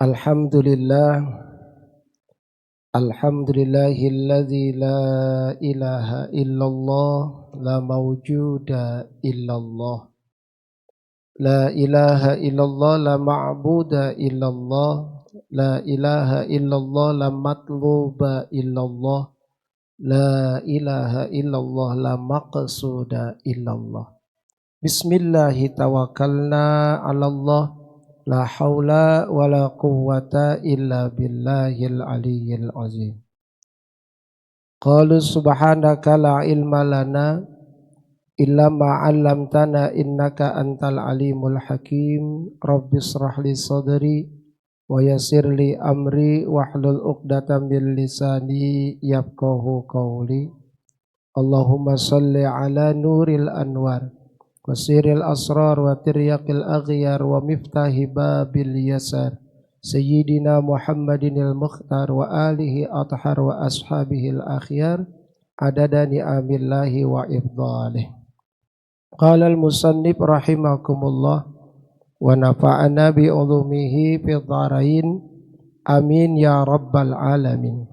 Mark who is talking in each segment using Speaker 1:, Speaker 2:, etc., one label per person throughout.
Speaker 1: Alhamdulillah, alhamdulillahilladzi la ilaha illallah, la mawjuda illallah, la ilaha illallah, la ma'buda illallah, la ilaha illallah, la matluba illallah, la ilaha illallah, la maqsuda illallah. Bismillahi tawakkalna 'alallah. La haula wa la quwwata illa billahil aliyyil azim. Qalu subhanaka la ilma lana illa ma 'allamtana innaka antal alimul hakim. Rabbi shrah li sadri wa yassir li amri wahlul 'uqdatam min lisani yafqahu qawli. Allahumma shalli ala nuril anwar wasiril asrar wa tiryaqil aghyar wa miftahi babil yasar Sayyidina Muhammadinil Mukhtar wa alihi athhar wa ashabihil akhyar adada ni'amillahi wa ifdalih. Qala al-musannif rahimakumullah wa nafa'ana bi ulumihi fid dharain amin ya rabbal alamin.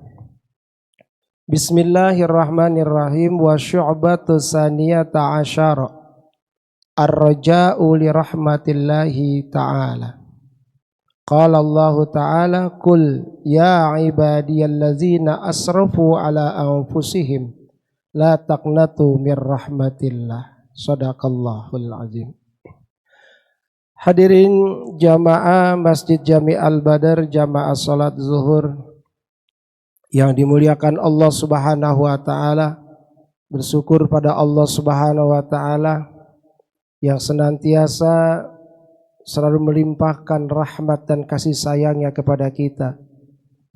Speaker 1: Bismillahirrahmanirrahim. Wa syu'batu saniyata asyara ar-raja'u li rahmatillahi ta'ala. Qala Allah ta'ala qul ya ibadiyallazina asrafu ala anfusihim la taqnatu mir rahmatillah. Shadaqallahul azim. Hadirin jamaah Masjid Jami Al-Badar, jamaah salat zuhur yang dimuliakan Allah Subhanahu wa taala, bersyukur pada Allah Subhanahu wa taala yang senantiasa selalu melimpahkan rahmat dan kasih sayangnya kepada kita,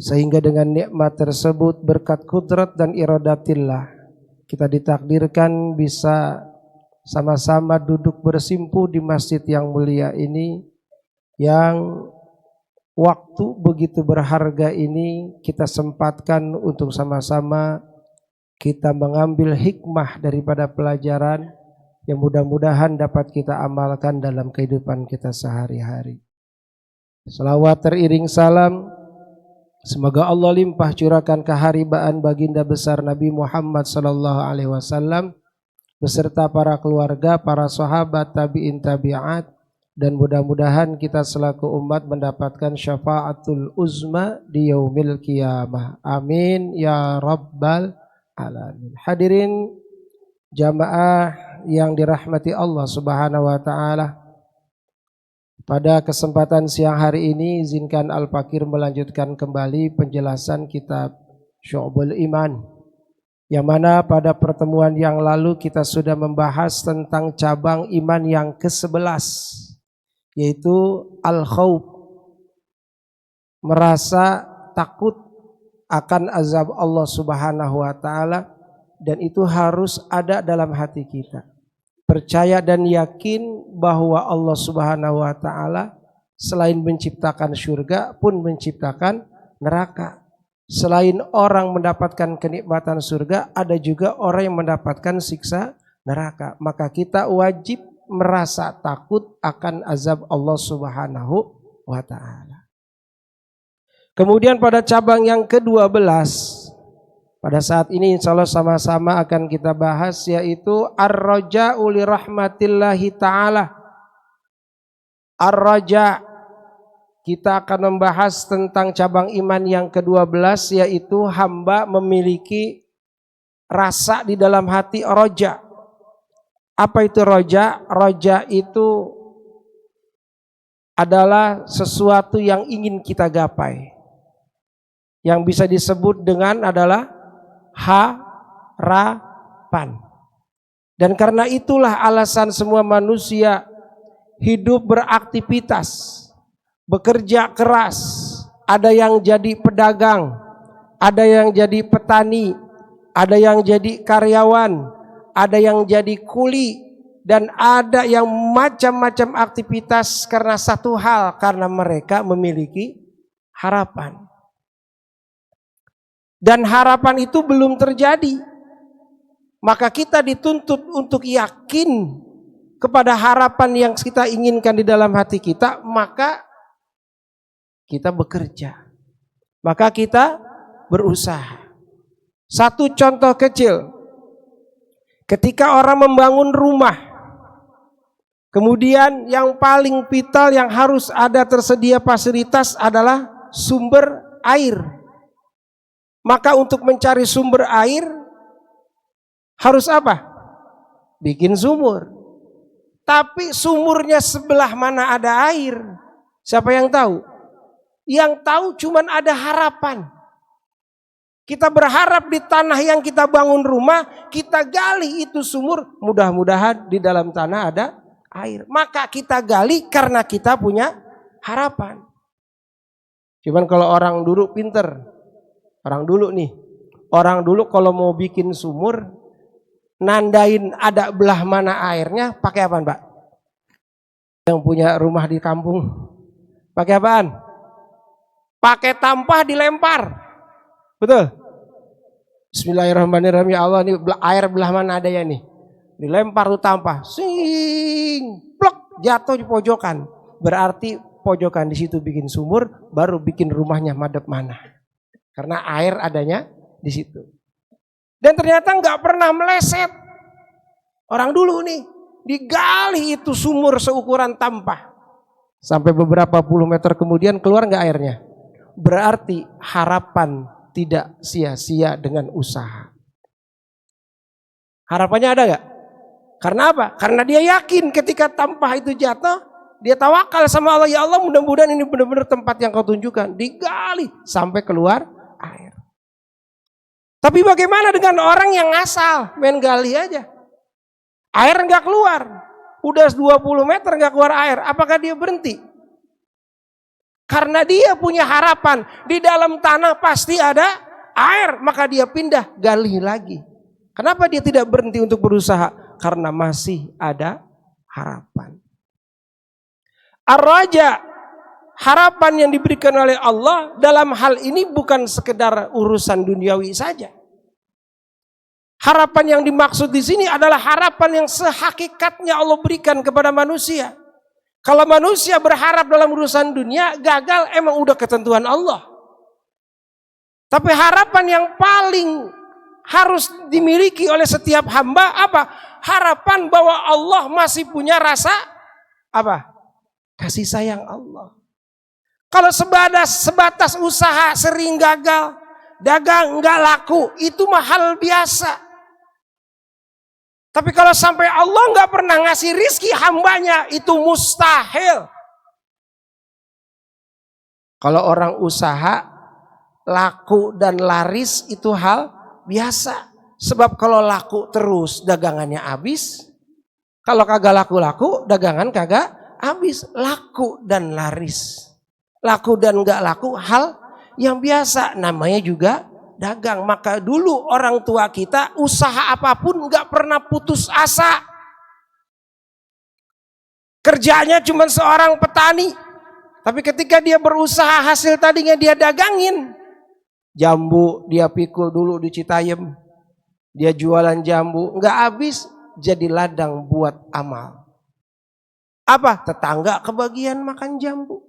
Speaker 1: sehingga dengan nikmat tersebut berkat kudrat dan iradatillah kita ditakdirkan bisa sama-sama duduk bersimpu di masjid yang mulia ini, yang waktu begitu berharga ini kita sempatkan untuk sama-sama kita mengambil hikmah daripada pelajaran yang mudah-mudahan dapat kita amalkan dalam kehidupan kita sehari-hari. Selawat teriring salam, semoga Allah limpah curahkan keharibaan baginda besar Nabi Muhammad sallallahu alaihi wasallam beserta para keluarga, para sahabat, tabi'in tabi'at, dan mudah-mudahan kita selaku umat mendapatkan syafaatul uzma di yaumil qiyamah. Amin ya rabbal alamin. Hadirin jamaah yang dirahmati Allah Subhanahu wa taala, pada kesempatan siang hari ini izinkan Al-Fakir melanjutkan kembali penjelasan kitab Syu'bul Iman, yang mana pada pertemuan yang lalu kita sudah membahas tentang cabang iman yang ke-11, yaitu al-khauf, merasa takut akan azab Allah Subhanahu wa taala, dan itu harus ada dalam hati kita. Percaya dan yakin bahwa Allah Subhanahu wa taala selain menciptakan surga pun menciptakan neraka. Selain orang mendapatkan kenikmatan surga, ada juga orang yang mendapatkan siksa neraka. Maka kita wajib merasa takut akan azab Allah Subhanahu wa taala. Kemudian pada cabang yang ke-12, pada saat ini insya Allah sama-sama akan kita bahas, yaitu ar-raja'u li rahmatillahi ta'ala. Ar-raja', kita akan membahas tentang cabang iman yang ke-12, yaitu hamba memiliki rasa di dalam hati roja. Apa itu roja? Roja itu adalah sesuatu yang ingin kita gapai, yang bisa disebut dengan adalah harapan. Dan karena itulah alasan semua manusia hidup beraktivitas, bekerja keras. Ada yang jadi pedagang, ada yang jadi petani, ada yang jadi karyawan, ada yang jadi kuli, dan ada yang macam-macam aktivitas karena satu hal, karena mereka memiliki harapan. Dan harapan itu belum terjadi, maka kita dituntut untuk yakin kepada harapan yang kita inginkan di dalam hati kita. Maka kita bekerja. Maka kita berusaha. Satu contoh kecil. Ketika orang membangun rumah, kemudian yang paling vital yang harus ada tersedia fasilitas adalah sumber air. Maka untuk mencari sumber air harus apa? Bikin sumur. Tapi sumurnya sebelah mana ada air? Siapa yang tahu? Yang tahu cuman ada harapan. Kita berharap di tanah yang kita bangun rumah, kita gali itu sumur, mudah-mudahan di dalam tanah ada air. Maka kita gali karena kita punya harapan. Cuman kalau orang dulu pinter, orang dulu kalau mau bikin sumur, nandain ada belah mana airnya, pakai apaan Pak? Yang punya rumah di kampung, pakai apaan? Pakai tampah dilempar, betul? Bismillahirrahmanirrahim, ya Allah, ini air belah mana ada ya nih? Dilempar tuh tampah, sing, plok, jatuh di pojokan. Berarti pojokan di situ bikin sumur, baru bikin rumahnya madep mana? Karena air adanya di situ. Dan ternyata nggak pernah meleset. Orang dulu nih digali itu sumur seukuran tampah. Sampai beberapa puluh meter kemudian keluar nggak airnya? Berarti harapan tidak sia-sia dengan usaha. Harapannya ada nggak? Karena apa? Karena dia yakin ketika tampah itu jatuh, dia tawakal sama Allah, ya Allah mudah-mudahan ini benar-benar tempat yang kau tunjukkan. Digali sampai keluar air. Tapi bagaimana dengan orang yang asal main gali aja? Air nggak keluar. Udah 20 meter nggak keluar air. Apakah dia berhenti? Karena dia punya harapan di dalam tanah pasti ada air, maka dia pindah gali lagi. Kenapa dia tidak berhenti untuk berusaha? Karena masih ada harapan. Ar-raja, harapan yang diberikan oleh Allah dalam hal ini bukan sekedar urusan duniawi saja. Harapan yang dimaksud di sini adalah harapan yang sehakikatnya Allah berikan kepada manusia. Kalau manusia berharap dalam urusan dunia, gagal, emang udah ketentuan Allah. Tapi harapan yang paling harus dimiliki oleh setiap hamba apa? Harapan bahwa Allah masih punya rasa apa? Kasih sayang Allah. Kalau sebatas usaha sering gagal, dagang nggak laku, itu mahal biasa. Tapi kalau sampai Allah nggak pernah ngasih rizki hambanya, itu mustahil. Kalau orang usaha, laku dan laris itu hal biasa. Sebab kalau laku terus dagangannya habis. Kalau kagak laku-laku, dagangan kagak habis. Laku dan laris. Laku dan nggak laku hal yang biasa. Namanya juga dagang. Maka dulu orang tua kita usaha apapun nggak pernah putus asa. Kerjanya cuma seorang petani. Tapi ketika dia berusaha hasil tadinya dia dagangin. Jambu dia pikul dulu di Citayam. Dia jualan jambu. Nggak habis jadi ladang buat amal. Apa? Tetangga kebagian makan jambu.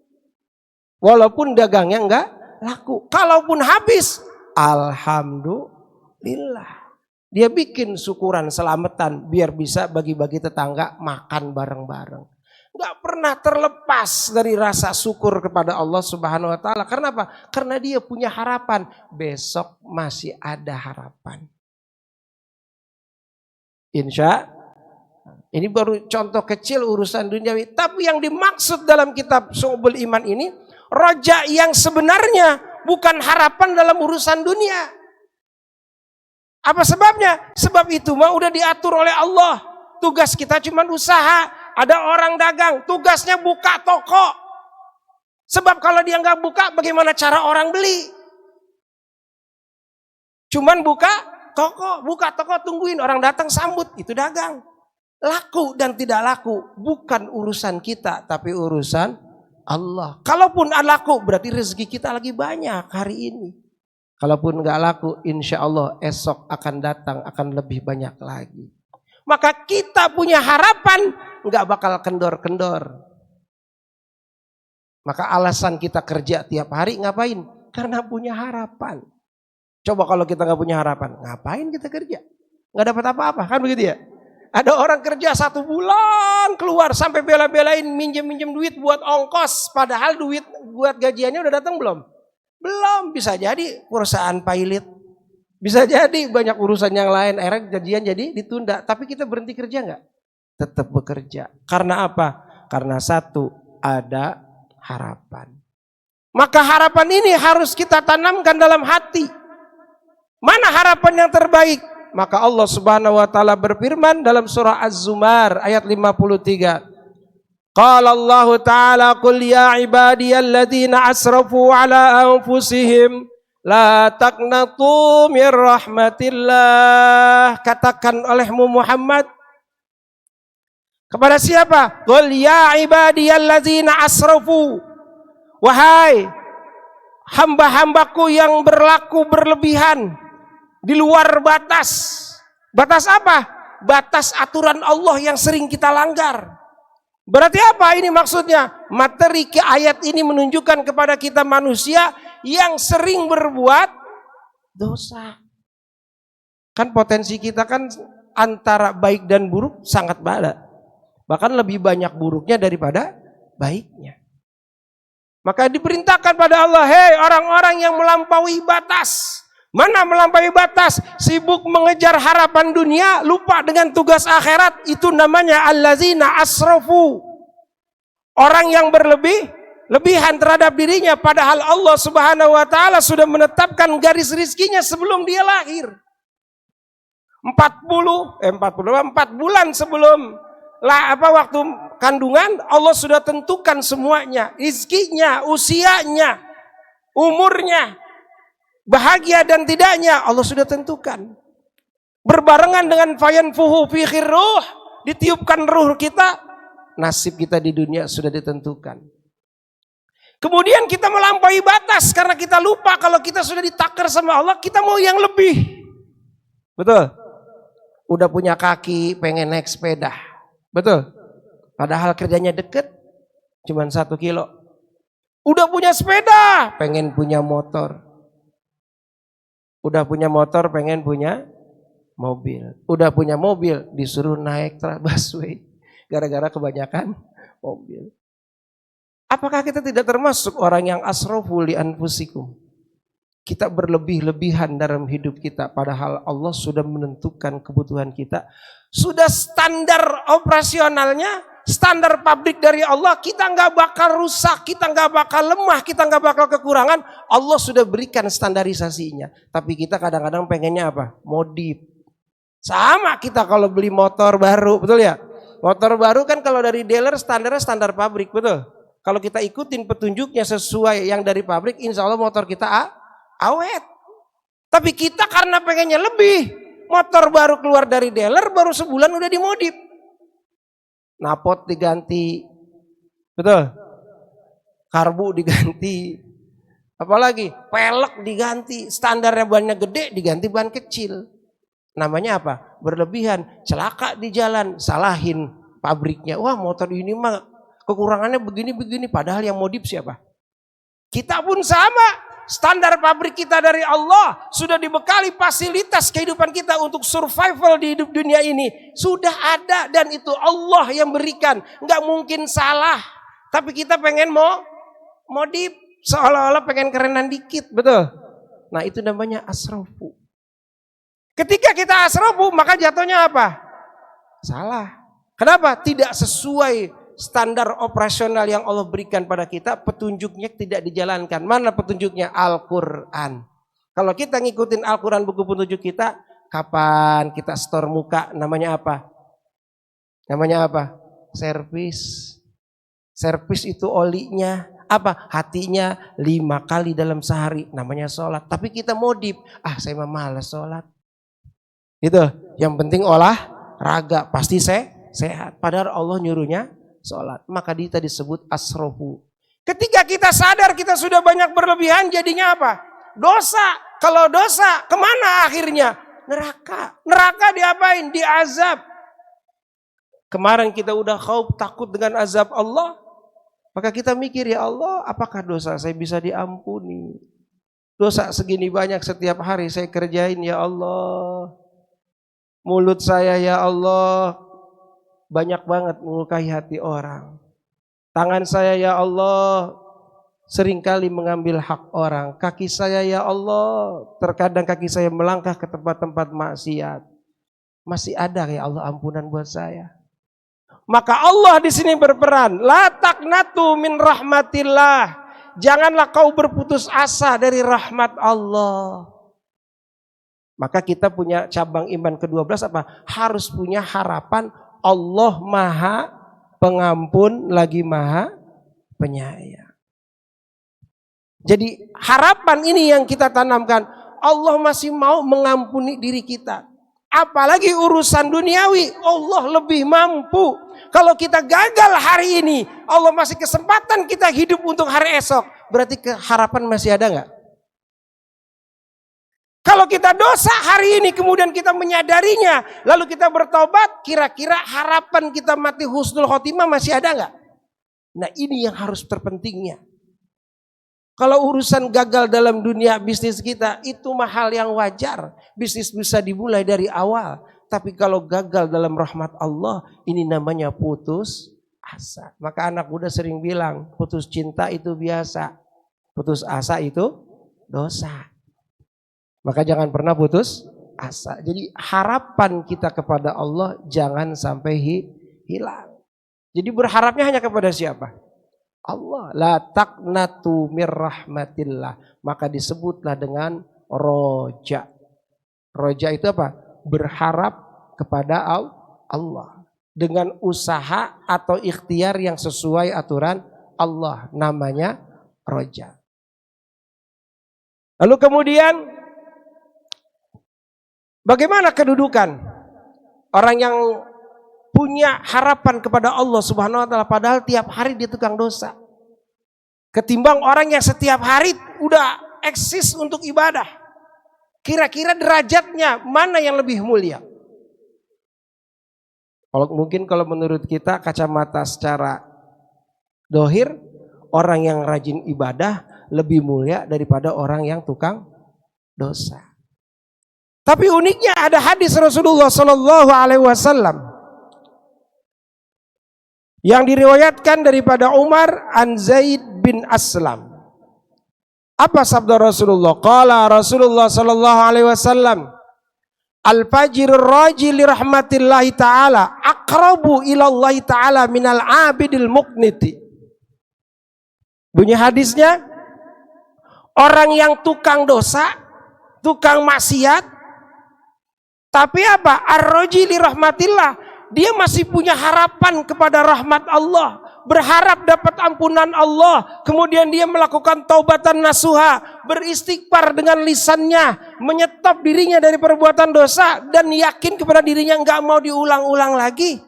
Speaker 1: Walaupun dagangnya nggak laku. Kalaupun habis, alhamdulillah. Dia bikin syukuran selamatan biar bisa bagi-bagi tetangga makan bareng-bareng. Gak pernah terlepas dari rasa syukur kepada Allah Subhanahu wa taala. Karena apa? Karena dia punya harapan. Besok masih ada harapan. Insya ini baru contoh kecil urusan duniawi. Tapi yang dimaksud dalam kitab Syu'ubul Iman ini, roja yang sebenarnya bukan harapan dalam urusan dunia. Apa sebabnya? Sebab itu mah udah diatur oleh Allah. Tugas kita cuma usaha. Ada orang dagang, tugasnya buka toko. Sebab kalau dia nggak buka, bagaimana cara orang beli? Cuman buka toko tungguin orang datang sambut, itu dagang. Laku dan tidak laku bukan urusan kita, tapi urusan Allah. Kalaupun laku berarti rezeki kita lagi banyak hari ini. Kalaupun nggak laku, insya Allah esok akan datang akan lebih banyak lagi. Maka kita punya harapan nggak bakal kendor-kendor. Maka alasan kita kerja tiap hari ngapain? Karena punya harapan. Coba kalau kita nggak punya harapan, ngapain kita kerja? Nggak dapat apa-apa, kan begitu ya? Ada orang kerja 1 bulan keluar sampai bela-belain minjem duit buat ongkos, padahal duit buat gajiannya udah datang belum? Belum. Bisa jadi perusahaan pilot, bisa jadi banyak urusan yang lain, akhirnya gajian jadi ditunda. Tapi kita berhenti kerja nggak? Tetap bekerja. Karena apa? Karena satu, ada harapan. Maka harapan ini harus kita tanamkan dalam hati. Mana harapan yang terbaik? Maka Allah Subhanahu wa taala berfirman dalam surah Az-Zumar ayat 53. Qala Allah taala qul ya ibadiyalladzina asrafu ala anfusihim la taqnatu mir rahmatillah. Katakan olehmu Muhammad kepada siapa? Qul ya ibadiyalladzina asrafu. Wahai hamba-hambaku yang berlaku berlebihan di luar batas. Batas apa? Batas aturan Allah yang sering kita langgar. Berarti apa ini maksudnya? Materi ke ayat ini menunjukkan kepada kita manusia yang sering berbuat dosa. Kan potensi kita kan antara baik dan buruk sangat beda. Bahkan lebih banyak buruknya daripada baiknya. Maka diperintahkan pada Allah, hei orang-orang yang melampaui batas. Mana melampaui batas? Sibuk mengejar harapan dunia, lupa dengan tugas akhirat. Itu namanya allazina asrafu. Orang yang lebihan terhadap dirinya, padahal Allah Subhanahu wa taala sudah menetapkan garis rizkinya sebelum dia lahir. 4 bulan sebelum waktu kandungan Allah sudah tentukan semuanya, rizkinya, usianya, umurnya, bahagia dan tidaknya Allah sudah tentukan. Berbarengan dengan fayanfuhu fihi ruh, ditiupkan ruh kita, nasib kita di dunia sudah ditentukan. Kemudian kita melampaui batas karena kita lupa kalau kita sudah ditakdir sama Allah, kita mau yang lebih. Betul? Udah punya kaki, pengen naik sepeda. Betul? Padahal kerjanya deket, cuman 1 kilo. Udah punya sepeda, pengen punya motor. Udah punya motor, pengen punya mobil. Udah punya mobil, disuruh naik busway. Gara-gara kebanyakan mobil. Apakah kita tidak termasuk orang yang asrafu li anfusikum? Kita berlebih-lebihan dalam hidup kita, padahal Allah sudah menentukan kebutuhan kita. Sudah standar operasionalnya, standar pabrik dari Allah, kita nggak bakal rusak, kita nggak bakal lemah, kita nggak bakal kekurangan. Allah sudah berikan standarisasinya. Tapi kita kadang-kadang pengennya apa? Modif. Sama kita kalau beli motor baru, betul ya? Motor baru kan kalau dari dealer standarnya standar pabrik, betul? Kalau kita ikutin petunjuknya sesuai yang dari pabrik, insya Allah motor kita awet. Tapi kita karena pengennya lebih, motor baru keluar dari dealer baru sebulan udah dimodif. Napot diganti, betul? Karbu diganti, apalagi pelek diganti, standarnya bannya gede diganti ban kecil. Namanya apa? Berlebihan, celaka di jalan, salahin pabriknya. Wah motor ini mah kekurangannya begini-begini, padahal yang modif siapa? Kita pun sama. Standar pabrik kita dari Allah sudah dibekali fasilitas kehidupan kita untuk survival di hidup dunia ini. Sudah ada dan itu Allah yang berikan. Nggak mungkin salah. Tapi kita pengen modif. Seolah-olah pengen kerenan dikit. Betul? Nah itu namanya asrafu. Ketika kita asrafu maka jatuhnya apa? Salah. Kenapa? Tidak sesuai standar operasional yang Allah berikan pada kita, petunjuknya tidak dijalankan. Mana petunjuknya? Al-Quran. Kalau kita ngikutin Al-Quran buku petunjuk kita, kapan kita store muka? Namanya apa? Namanya apa? Servis. Servis itu olinya apa? Hatinya 5 kali dalam sehari. Namanya sholat. Tapi kita modif. Saya mah malas sholat. Itu. Yang penting olahraga. Pasti sehat. Padahal Allah nyuruhnya sholat. Maka kita disebut asrafu. Ketika kita sadar kita sudah banyak berlebihan, jadinya apa? Dosa. Kalau dosa, kemana akhirnya? Neraka. Neraka diapain? Diazab. Kemarin kita udah takut dengan azab Allah. Maka kita mikir, ya Allah, apakah dosa saya bisa diampuni? Dosa segini banyak setiap hari saya kerjain, ya Allah. Mulut saya, ya Allah, banyak banget melukai hati orang. Tangan saya, ya Allah, seringkali mengambil hak orang. Kaki saya, ya Allah, terkadang kaki saya melangkah ke tempat-tempat maksiat. Masih ada, ya Allah, ampunan buat saya. Maka Allah di sini berperan. La taqnatu min rahmatillah. Janganlah kau berputus asa dari rahmat Allah. Maka kita punya cabang iman ke-12 apa? Harus punya harapan Allah Maha Pengampun lagi Maha Penyayang. Jadi harapan ini yang kita tanamkan. Allah masih mau mengampuni diri kita. Apalagi urusan duniawi, Allah lebih mampu. Kalau kita gagal hari ini, Allah masih kesempatan kita hidup untuk hari esok. Berarti harapan masih ada nggak? Kalau kita dosa hari ini kemudian kita menyadarinya, lalu kita bertobat, kira-kira harapan kita mati husnul khotimah masih ada nggak? Nah, ini yang harus terpentingnya. Kalau urusan gagal dalam dunia bisnis kita, itu hal yang wajar. Bisnis bisa dimulai dari awal. Tapi kalau gagal dalam rahmat Allah, ini namanya putus asa. Maka anak muda sering bilang, putus cinta itu biasa. Putus asa itu dosa. Maka jangan pernah putus asa. Jadi harapan kita kepada Allah jangan sampai hilang. Jadi berharapnya hanya kepada siapa? Allah. La taqnatu mir rahmatillah. Maka disebutlah dengan roja. Roja itu apa? Berharap kepada Allah. Dengan usaha atau ikhtiar yang sesuai aturan Allah. Namanya roja. Lalu kemudian bagaimana kedudukan orang yang punya harapan kepada Allah Subhanahu wa taala padahal tiap hari dia tukang dosa? Ketimbang orang yang setiap hari udah eksis untuk ibadah. Kira-kira derajatnya mana yang lebih mulia? Kalau menurut kita kacamata secara dohir, orang yang rajin ibadah lebih mulia daripada orang yang tukang dosa. Tapi uniknya ada hadis Rasulullah Sallallahu Alaihi Wasallam yang diriwayatkan daripada Umar an Zaid bin Aslam. Apa sabda Rasulullah? Qala Rasulullah Sallallahu Alaihi Wasallam, al-fajirur raji li rahmatillahi ta'ala aqrabu ilallahi ta'ala minal abidil muqniti. Bunyi hadisnya, orang yang tukang dosa, tukang maksiat, tapi apa? Ar-raji li rahmatillah. Dia masih punya harapan kepada rahmat Allah. Berharap dapat ampunan Allah. Kemudian dia melakukan taubatan nasuha. Beristighfar dengan lisannya. Menyetop dirinya dari perbuatan dosa. Dan yakin kepada dirinya gak mau diulang-ulang lagi.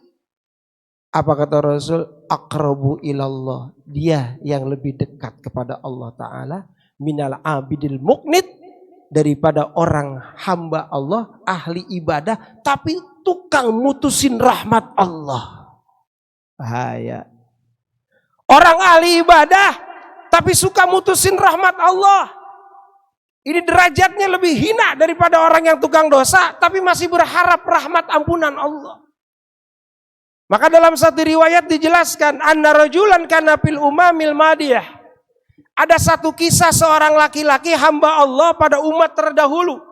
Speaker 1: Apa kata Rasul? Aqrabu ilallah. Dia yang lebih dekat kepada Allah Ta'ala. Minal abidil muqnit. Daripada orang hamba Allah, ahli ibadah, tapi tukang mutusin rahmat Allah. Bahaya. Orang ahli ibadah, tapi suka mutusin rahmat Allah. Ini derajatnya lebih hina daripada orang yang tukang dosa, tapi masih berharap rahmat ampunan Allah. Maka dalam satu riwayat dijelaskan, anna rajulan kana fil umamil madiyah. Ada satu kisah seorang laki-laki hamba Allah pada umat terdahulu.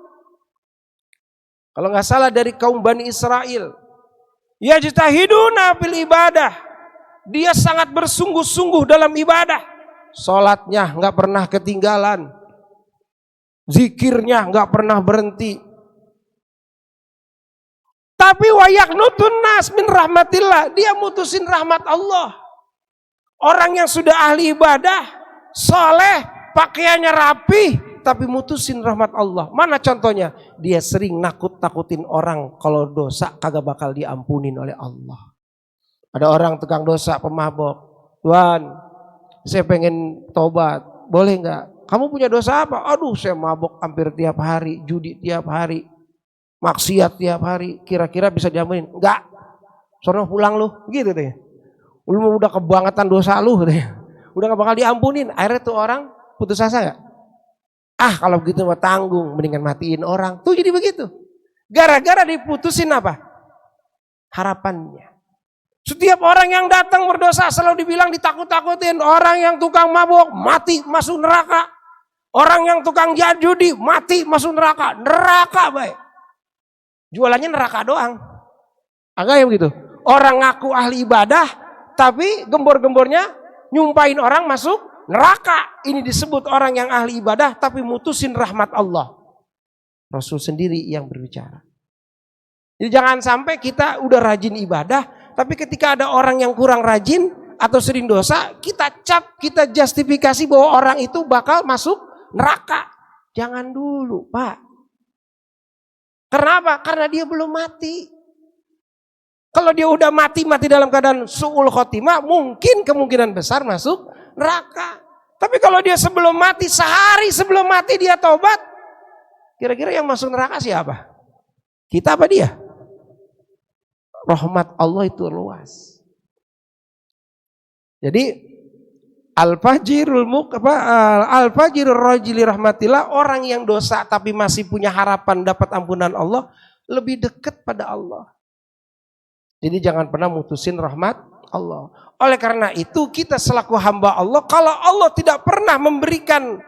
Speaker 1: Kalau nggak salah dari kaum Bani Israel. Yajtahiduna fil ibadah. Dia sangat bersungguh-sungguh dalam ibadah. Salatnya nggak pernah ketinggalan. Zikirnya nggak pernah berhenti. Tapi wayaknutun nas min rahmatillah. Dia mutusin rahmat Allah. Orang yang sudah ahli ibadah, soleh, pakaiannya rapi, tapi mutusin rahmat Allah. Mana contohnya? Dia sering nakut-nakutin orang kalau dosa kagak bakal diampunin oleh Allah. Ada orang tukang dosa, pemabok. Tuhan, saya pengen tobat, boleh nggak? Kamu punya dosa apa? Aduh, saya mabok hampir tiap hari, judi tiap hari, maksiat tiap hari. Kira-kira bisa diampunin? Enggak. Sono pulang lu, gitu deh. Lu udah kebangetan dosa lu deh. udah gak bakal diampunin. Akhirnya tuh orang putus asa gak? Ah kalau begitu mah tanggung, mendingan matiin orang. Tuh jadi begitu. Gara-gara diputusin apa? Harapannya. Setiap orang yang datang berdosa selalu dibilang ditakut-takutin. Orang yang tukang mabuk mati masuk neraka. Orang yang tukang judi mati masuk neraka. Neraka baik. Jualannya neraka doang. Agak ya begitu. Orang ngaku ahli ibadah tapi gembor-gembornya nyumpahin orang masuk neraka. Ini disebut orang yang ahli ibadah tapi mutusin rahmat Allah. Rasul sendiri yang berbicara. Jadi jangan sampai kita udah rajin ibadah tapi ketika ada orang yang kurang rajin atau sering dosa, kita cap, kita justifikasi bahwa orang itu bakal masuk neraka. Jangan dulu, Pak. Kenapa? Karena dia belum mati. Kalau dia udah mati dalam keadaan su'ul khotimah, mungkin kemungkinan besar masuk neraka. Tapi kalau dia sebelum mati, sehari sebelum mati dia taubat, kira-kira yang masuk neraka siapa? Kita apa dia? Rahmat Allah itu luas. Jadi Al-Fajirul Rajili rahmatillah, orang yang dosa tapi masih punya harapan dapat ampunan Allah, lebih dekat pada Allah. Jadi jangan pernah mutusin rahmat Allah. Oleh karena itu kita selaku hamba Allah, kalau Allah tidak pernah memberikan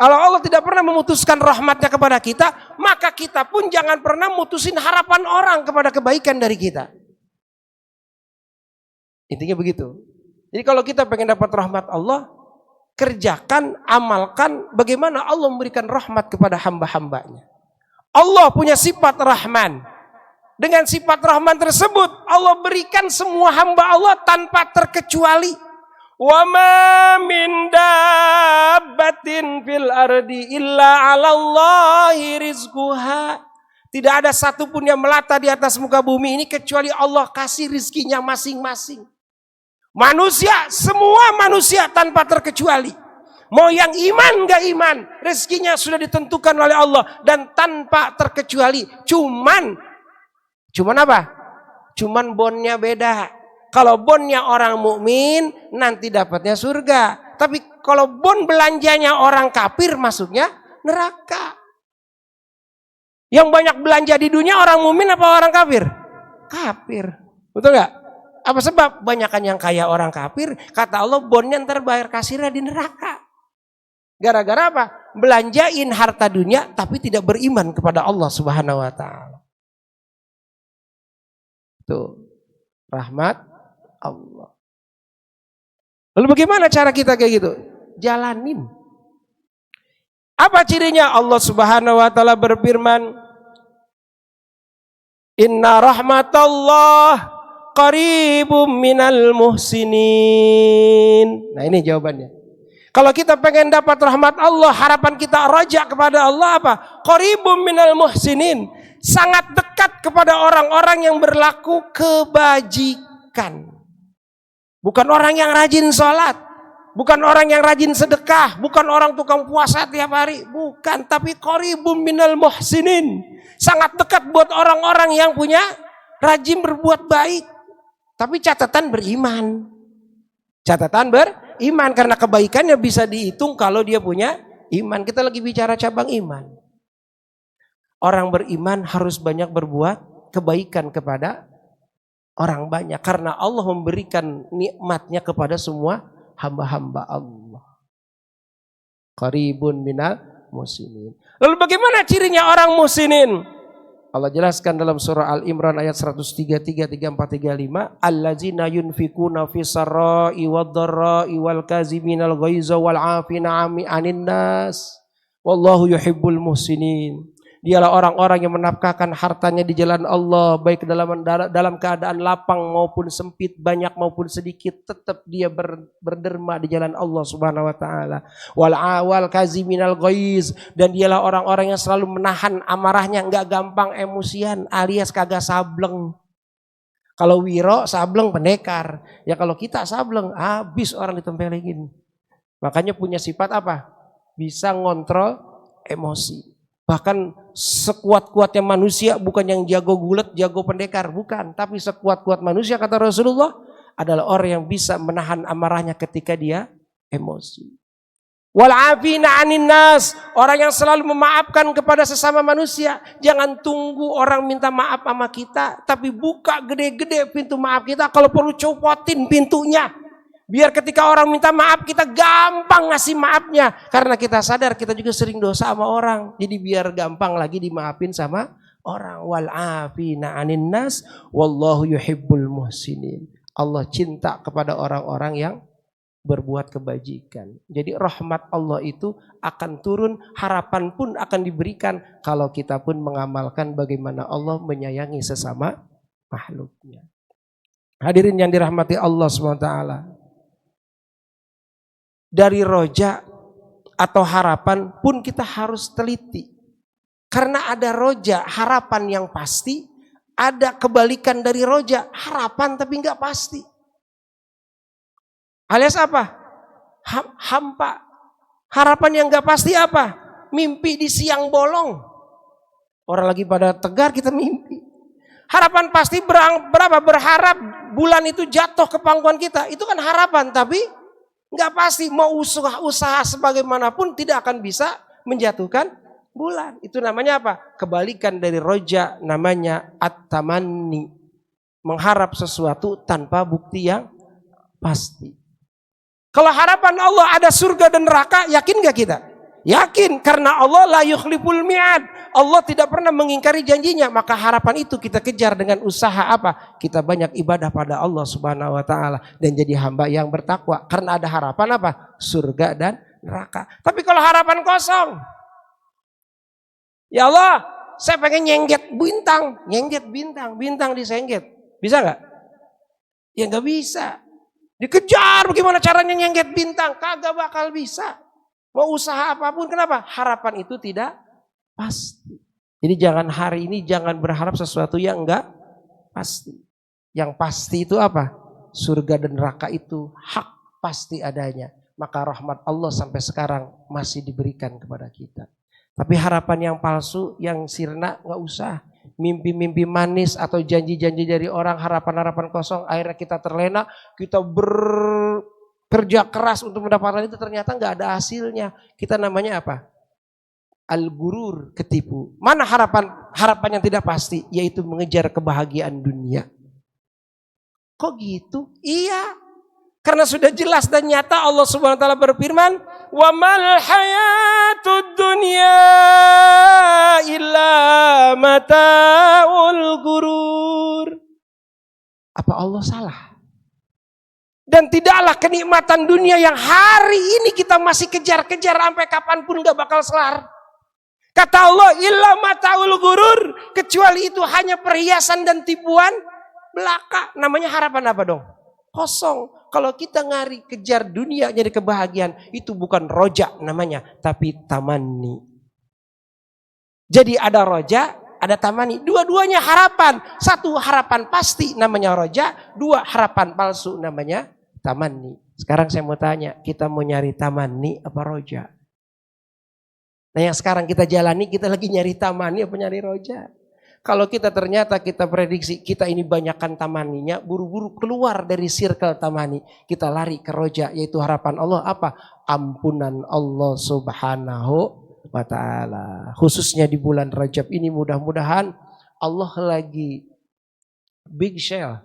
Speaker 1: kalau Allah tidak pernah memutuskan rahmatnya kepada kita, maka kita pun jangan pernah mutusin harapan orang kepada kebaikan dari kita. Intinya begitu. Jadi kalau kita pengen dapat rahmat Allah, kerjakan, amalkan bagaimana Allah memberikan rahmat kepada hamba-hambanya. Allah punya sifat Rahman. Dengan sifat Rahman tersebut, Allah berikan semua hamba Allah tanpa terkecuali. Wa ma min dabbatin fil ardi illa 'alallahi rizquha. Tidak ada satupun yang melata di atas muka bumi ini kecuali Allah kasih rizkinya masing-masing. Manusia, semua manusia tanpa terkecuali. Mau yang iman gak iman, rezekinya sudah ditentukan oleh Allah dan tanpa terkecuali. Cuman apa? Cuman bonnya beda. Kalau bonnya orang mukmin nanti dapatnya surga. Tapi kalau bon belanjanya orang kafir masuknya neraka. Yang banyak belanja di dunia orang mukmin apa orang kafir? Kafir. Betul gak? Apa sebab? Banyakan yang kaya orang kafir, kata Allah bonnya ntar bayar kasirnya di neraka. Gara-gara apa? Belanjain harta dunia tapi tidak beriman kepada Allah Subhanahu wa taala. Tuh. Rahmat Allah. Lalu bagaimana cara kita kayak gitu? Jalanin. Apa cirinya? Allah Subhanahu wa taala berfirman, "Inna rahmatallah qaribum minal muhsinin." Nah, ini jawabannya. Kalau kita pengen dapat rahmat Allah, harapan kita raja kepada Allah apa? Qaribum minal muhsinin. Sangat dekat kepada orang-orang yang berlaku kebajikan. Bukan orang yang rajin sholat, bukan orang yang rajin sedekah, bukan orang tukang puasa tiap hari, bukan. Tapi qaribum minal muhsinin, sangat dekat buat orang-orang yang punya rajin berbuat baik. Tapi catatan beriman, karena kebaikannya bisa dihitung kalau dia punya iman. Kita lagi bicara cabang iman. Orang beriman harus banyak berbuat kebaikan kepada orang banyak. Karena Allah memberikan nikmatnya kepada semua hamba-hamba Allah. Qaribun minal muhsinin. Lalu bagaimana cirinya orang muhsinin? Allah jelaskan dalam surah Al-Imran ayat 103, 34, 35. Allazina yunfikuna fis sarra'i wad-dharra'i wal kaziminal ghaiza wal 'afina 'anin nas. Wallahu yuhibbul muhsinin. Dialah orang-orang yang menafkahkan hartanya di jalan Allah, baik dalam keadaan lapang maupun sempit, banyak maupun sedikit, tetap dia berderma di jalan Allah Subhanahu wa taala. Wal kaziminal ghaiz, dan dialah orang-orang yang selalu menahan amarahnya, enggak gampang emosian alias kagak sableng. Kalau Wiro sableng pendekar, ya kalau kita sableng habis orang ditempelin. Makanya punya sifat apa? Bisa ngontrol emosi. Bahkan sekuat-kuatnya manusia bukan yang jago gulet, jago pendekar, bukan. Tapi sekuat-kuat manusia kata Rasulullah adalah orang yang bisa menahan amarahnya ketika dia emosi. Wal 'afina 'anil nas, orang yang selalu memaafkan kepada sesama manusia. Jangan tunggu orang minta maaf sama kita, tapi buka gede-gede pintu maaf kita, kalau perlu copotin pintunya. Biar ketika orang minta maaf kita gampang ngasih maafnya, karena kita sadar kita juga sering dosa sama orang. Jadi biar gampang lagi dimaafin sama orang. Wal 'afina 'anil nas wallahu yuhibbul muhsinin. Allah cinta kepada orang-orang yang berbuat kebajikan. Jadi rahmat Allah itu akan turun, harapan pun akan diberikan kalau kita pun mengamalkan bagaimana Allah menyayangi sesama makhluknya. Hadirin yang dirahmati Allah SWT. Dari roja atau harapan pun kita harus teliti. Karena ada roja, harapan yang pasti, ada kebalikan dari roja, harapan tapi nggak pasti. Alias apa? Hampa. Harapan yang gak pasti apa? Mimpi di siang bolong. Orang lagi pada tegar kita mimpi. Harapan pasti berapa? Berharap bulan itu jatuh ke pangkuan kita. Itu kan harapan, tapi gak pasti. Mau usaha sebagaimanapun tidak akan bisa menjatuhkan bulan. Itu namanya apa? Kebalikan dari roja, namanya at-tamanni. Mengharap sesuatu tanpa bukti yang pasti. Kalau harapan Allah ada surga dan neraka, yakin gak kita? Yakin, karena Allah la yukhliful mi'ad. Allah tidak pernah mengingkari janjinya. Maka harapan itu kita kejar dengan usaha apa? Kita banyak ibadah pada Allah Subhanahu wa taala dan jadi hamba yang bertakwa. Karena ada harapan apa? Surga dan neraka. Tapi kalau harapan kosong, ya Allah, saya pengen nyengget bintang, bintang disengget. Bisa gak? Ya gak bisa. Dikejar bagaimana caranya nyengget bintang, kagak bakal bisa. Mau usaha apapun, kenapa? Harapan itu tidak pasti. Jadi jangan hari ini jangan berharap sesuatu yang enggak pasti. Yang pasti itu apa? Surga dan neraka itu hak pasti adanya. Maka rahmat Allah sampai sekarang masih diberikan kepada kita. Tapi harapan yang palsu, yang sirna enggak usah. Mimpi-mimpi manis atau janji-janji dari orang, harapan-harapan kosong, akhirnya kita terlena, kita bekerja keras untuk mendapatkan itu, ternyata nggak ada hasilnya. Kita namanya apa? Al-gurur, ketipu. Mana harapan yang tidak pasti? Yaitu mengejar kebahagiaan dunia. Kok gitu? Iya. Karena sudah jelas dan nyata Allah Subhanahu wa taala berfirman, "Wa mal hayatud dunya illa mataul gurur." Apa Allah salah? Dan tidaklah kenikmatan dunia yang hari ini kita masih kejar-kejar sampai kapanpun gak bakal selar. Kata Allah, "Illa mataul gurur." Kecuali itu hanya perhiasan dan tipuan belaka. Namanya harapan apa dong? Kosong. Kalau kita ngari kejar dunia jadi kebahagiaan, itu bukan roja namanya, tapi tamanni. Jadi ada roja, ada tamanni. Dua-duanya harapan. Satu harapan pasti namanya roja, dua harapan palsu namanya tamanni. Sekarang saya mau tanya, kita mau nyari tamanni apa roja? Nah yang sekarang kita jalani, kita lagi nyari tamanni apa nyari roja? Kalau kita ternyata kita prediksi kita ini banyakkan tamaninya, buru-buru keluar dari circle tamani, kita lari ke roja, yaitu harapan Allah apa? Ampunan Allah Subhanahu wa taala. Khususnya di bulan Rajab ini mudah-mudahan Allah lagi big share,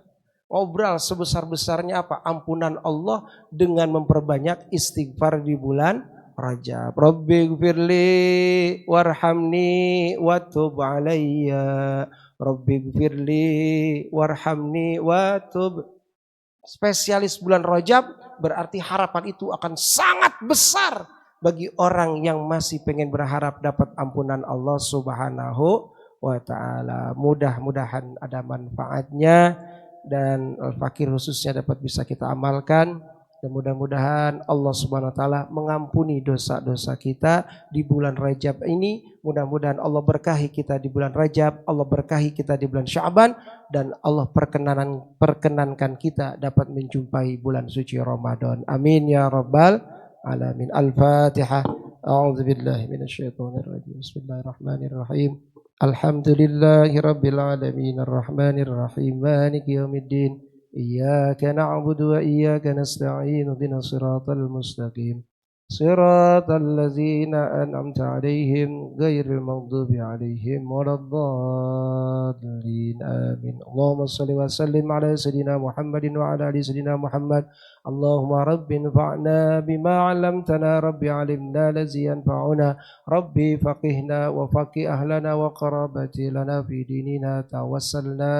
Speaker 1: ngobrol sebesar-besarnya apa? Ampunan Allah dengan memperbanyak istighfar di bulan Rajab. Rabbighfirli warhamni watub alayya. Rabbighfirli warhamni watub. Spesialis bulan Rajab berarti harapan itu akan sangat besar bagi orang yang masih pengen berharap dapat ampunan Allah Subhanahu wa taala. Mudah-mudahan ada manfaatnya dan Al-Fakir khususnya dapat bisa kita amalkan. Dan mudah-mudahan Allah Subhanahu wa taala mengampuni dosa-dosa kita di bulan Rajab ini. Mudah-mudahan Allah berkahi kita di bulan Rajab, Allah berkahi kita di bulan Sya'ban, dan Allah perkenankan kita dapat menjumpai bulan suci Ramadan. Amin ya rabbal alamin. Al-Fatihah. A'udzubillahi minasyaitonir rajim. Bismillahirrahmanirrahim. Alhamdulillahirabbil alamin arrahmanirrahim maliki yaumiddin. إياك نعبد وإياك نستعين اهدنا الصراط المستقيم صراط الذين أنعمت عليهم غير المغضوب عليهم ولا الضالين آمين. اللهم صل وسلم على سيدنا محمد وعلى آل سيدنا محمد. اللهم رب انفعنا بما علمتنا، رب علمنا الذي ينفعنا، ربي فقهنا وفقه أهلنا وقرابتي لنا في ديننا. توسلنا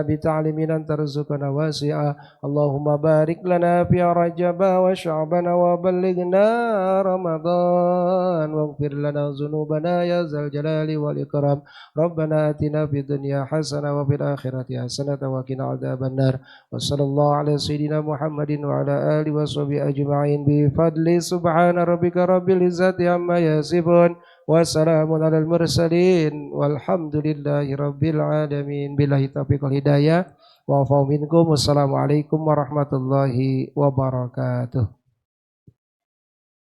Speaker 1: بتعليم أن ترزقنا واسعا. اللهم بارك لنا في رجب وشعبان وبلغنا رمضان واغفر لنا ذنوبنا يا ذا الجلال والإكرام. ربنا آتنا في الدنيا حسنة وفي الآخرة حسنة وقنا عذاب النار. وصلى الله على سيدنا محمد وعلى آله وصحبه أجمعين بفضل سبحان ربك رب العزة عما يصفون وسلام على المرسلين والحمد لله رب العالمين. Billahi taufiq wal hidayah wa afa minkum. Wassalamualaikum warahmatullahi wabarakatuh.